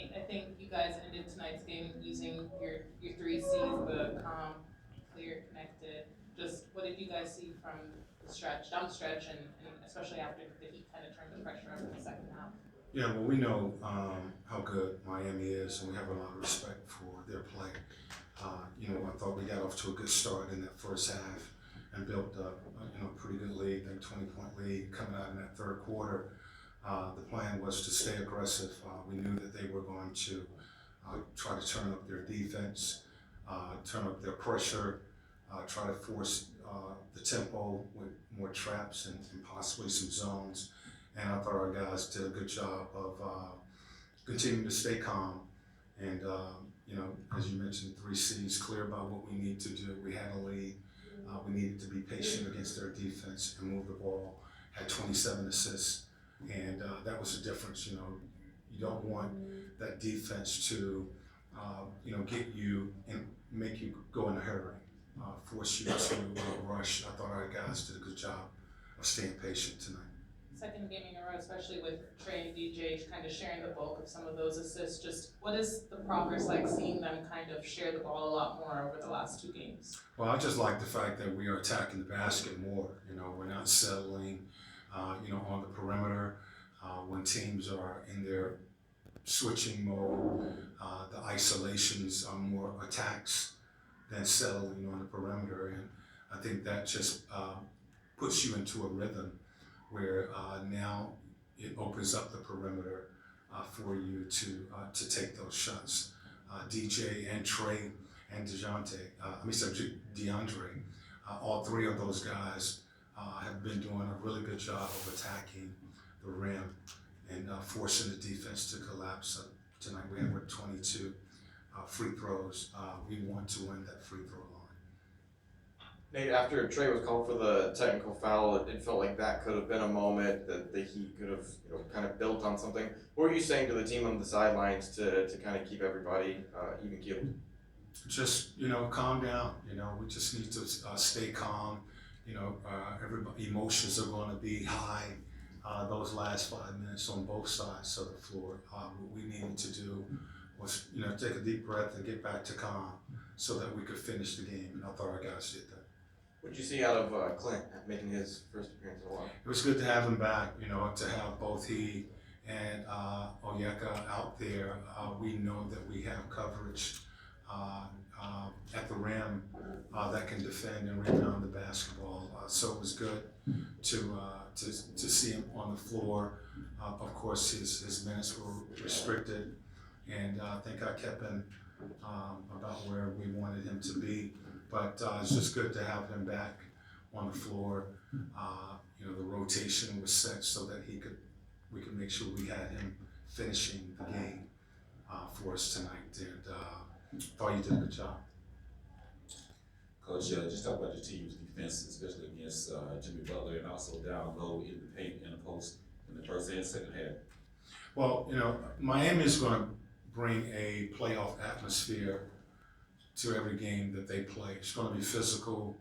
Nate, I think you guys ended tonight's game using your three C's, the calm, clear, connected. Just what did you guys see from the stretch, down the stretch, and especially after the Heat kind of turned the pressure up in the second half? Yeah, well, we know how good Miami is, and we have a lot of respect for their play. I thought we got off to a good start in that first half and built a pretty good lead, I think 20-point lead coming out in that third quarter. The plan was to stay aggressive. We knew that they were going to try to turn up their defense, turn up their pressure, try to force the tempo with more traps and possibly some zones. And I thought our guys did a good job of continuing to stay calm. And, as you mentioned, three C's, clear about what we need to do. We had a lead. We needed to be patient against their defense and move the ball. Had 27 assists. And that was the difference. You don't want that defense to, get you and make you go in a hurry, force you to rush. I thought our guys did a good job of staying patient tonight. Second game in a row, especially with Trey and DJ kind of sharing the bulk of some of those assists. Just what is the progress like seeing them kind of share the ball a lot more over the last two games? Well, I just like the fact that we are attacking the basket more. We're not settling, on the perimeter. When teams are in their switching mode, the isolations are more attacks than settling on the perimeter. And I think that just puts you into a rhythm where now it opens up the perimeter for you to take those shots. DJ and Trey and DeAndre, all three of those guys have been doing a really good job of attacking the rim and forcing the defense to collapse. Tonight we had 22 free throws. We want to win that free throw line. Nate, after Trey was called for the technical foul, it felt like that could have been a moment that the Heat could have kind of built on something. What were you saying to the team on the sidelines to kind of keep everybody even keeled? Just, calm down. We just need to stay calm. Everybody, emotions are going to be high those last 5 minutes on both sides of the floor. What we needed to do was, take a deep breath and get back to calm so that we could finish the game. And I thought our guys did that. What did you see out of Clint making his first appearance in a while? It was good to have him back, to have both he and Onyeka out there. We know that we have coverage at the rim that can defend and rebound the basketball. So it was good to see him on the floor. Of course, his minutes were restricted, and I think I kept him about where we wanted him to be. But it's just good to have him back on the floor. The rotation was set so that we could make sure we had him finishing the game for us tonight. And thought you did a good job. Coach, just talk about your team's defense, especially against Jimmy Butler and also down low in the paint and the post in the first and second half. Well, Miami is going to bring a playoff atmosphere to every game that they play. It's going to be physical.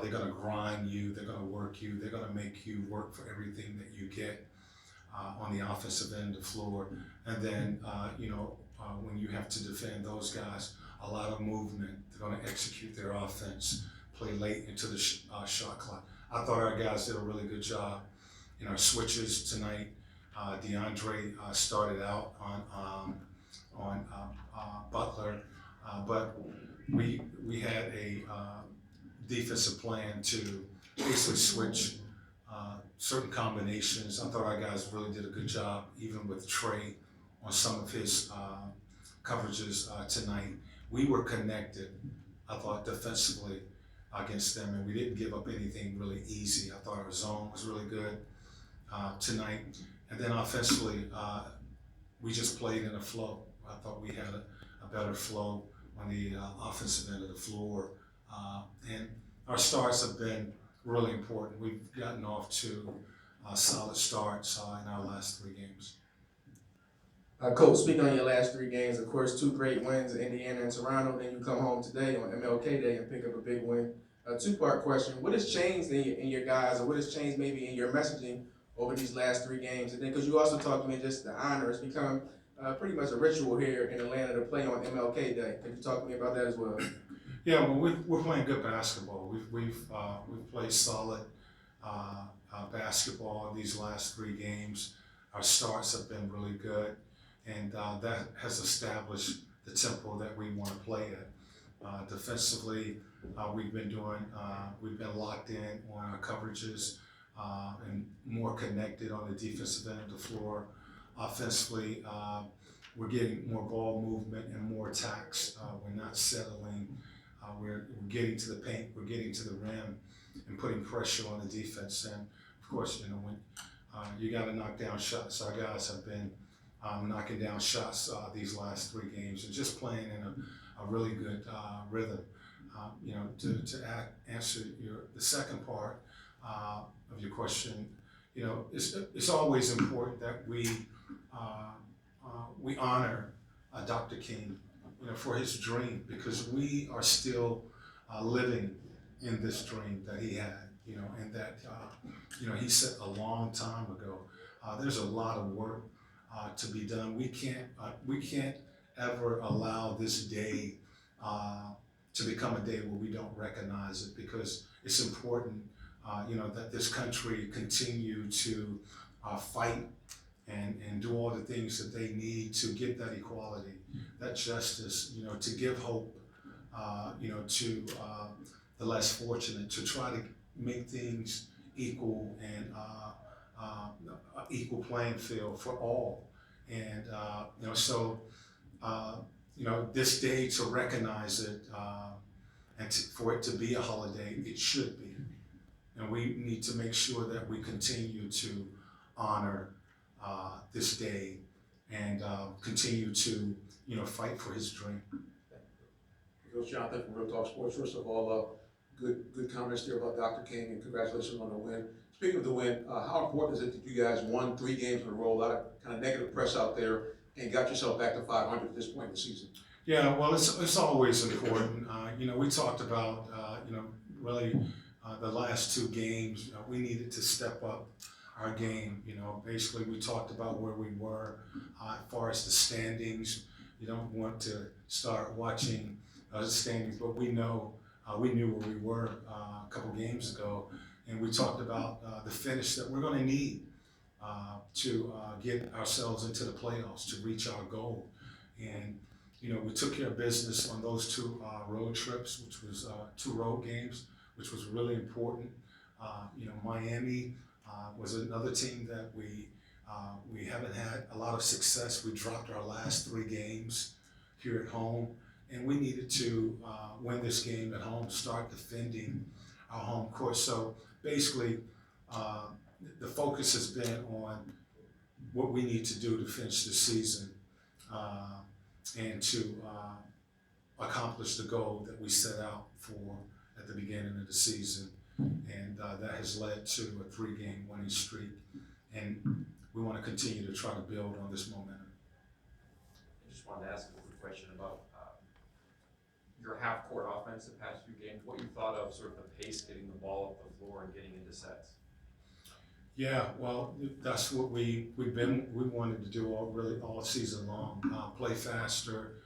They're going to grind you. They're going to work you. They're going to make you work for everything that you get on the offensive end of the floor. And then, when you have to defend those guys, a lot of movement. They're going to execute their offense, play late into the shot clock. I thought our guys did a really good job in our switches tonight. DeAndre started out on Butler, but we had a defensive plan to basically switch certain combinations. I thought our guys really did a good job, even with Trey on some of his coverages tonight. We were connected, I thought, defensively against them, and we didn't give up anything really easy. I thought our zone was really good tonight. And then offensively, we just played in a flow. I thought we had a better flow on the offensive end of the floor. And our starts have been really important. We've gotten off to solid starts in our last three games. Coach, speaking on your last three games, of course, two great wins in Indiana and Toronto. Then you come home today on MLK Day and pick up a big win. A two-part question. What has changed in your guys, or what has changed maybe in your messaging over these last three games? And then, because you also talked to me just the honor, it's become pretty much a ritual here in Atlanta to play on MLK Day. Can you talk to me about that as well? Yeah, well, we're playing good basketball. We've played solid basketball these last 3 games. Our starts have been really good, and that has established the tempo that we want to play at. Defensively, we've been locked in on our coverages and more connected on the defensive end of the floor. Offensively, we're getting more ball movement and more attacks. We're not settling. We're getting to the paint, we're getting to the rim, and putting pressure on the defense. And of course, when you got to knock down shots, our guys have been knocking down shots these last 3 games and just playing in a really good rhythm. To answer the second part of your question, it's always important that we honor Dr. King, for his dream, because we are still living in this dream that he had, and that he set a long time ago. There's a lot of work to be done. We can't ever allow this day to become a day where we don't recognize it, because it's important, that this country continue to fight and do all the things that they need to get that equality, that justice, to give hope, to the less fortunate, to try to make things equal and equal playing field for all. And this day, to recognize it and for it to be a holiday, it should be. And we need to make sure that we continue to honor this day and continue to fight for his dream. Coach Jonathan from Real Talk Sports. First of all, good comments there about Dr. King, and congratulations on the win. Speaking of the win, how important is it that you guys won 3 games in a row, a lot of kind of negative press out there, and got yourself back to 500 at this point in the season? Yeah, well, it's always important. We talked about really the last 2 games. We needed to step up our game. Basically we talked about where we were as far as the standings. You don't want to start watching the standings, but we knew where we were a couple games ago, and we talked about the finish that we're going to need to get ourselves into the playoffs, to reach our goal. And we took care of business on those 2 road trips, which was 2 road games, which was really important. Miami was another team that we haven't had a lot of success. We dropped our last 3 games here at home, and we needed to win this game at home, start defending our home court. So basically, the focus has been on what we need to do to finish the season and to accomplish the goal that we set out for at the beginning of the season. And that has led to a 3-game winning streak, and we want to continue to try to build on this momentum. I just wanted to ask a quick question about your half-court offense the past few games. What you thought of sort of the pace, getting the ball up the floor and getting into sets? Yeah, well, that's what we wanted to do all season long. Play faster,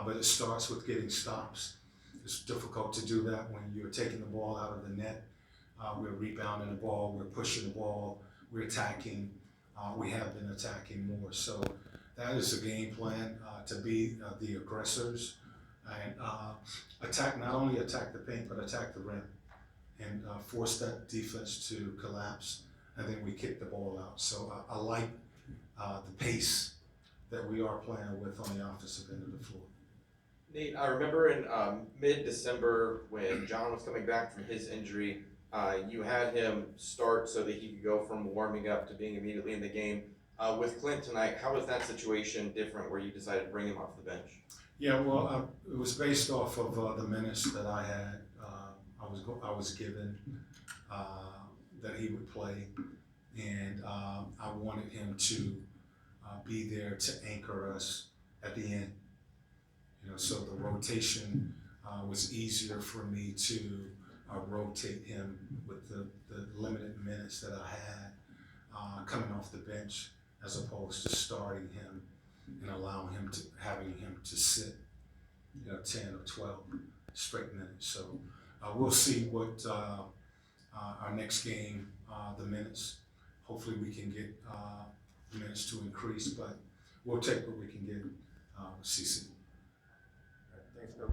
but it starts with getting stops. It's difficult to do that when you're taking the ball out of the net. We're rebounding the ball, we're pushing the ball, we're attacking. We have been attacking more. So that is a game plan, to be the aggressors and not only attack the paint, but attack the rim and force that defense to collapse, and then we kick the ball out. So I like the pace that we are playing with on the offensive end of the floor. Nate, I remember in mid-December when John was coming back from his injury, you had him start so that he could go from warming up to being immediately in the game. With Clint tonight, how was that situation different where you decided to bring him off the bench? Yeah, well, it was based off of the minutes that I had. I was given that he would play, and I wanted him to be there to anchor us at the end. So the rotation was easier for me to rotate him with the limited minutes that I had coming off the bench, as opposed to starting him and having him to sit, 10 or 12 straight minutes. So we'll see what our next game, the minutes. Hopefully we can get minutes to increase, but we'll take what we can get. CC. Thanks, Coach.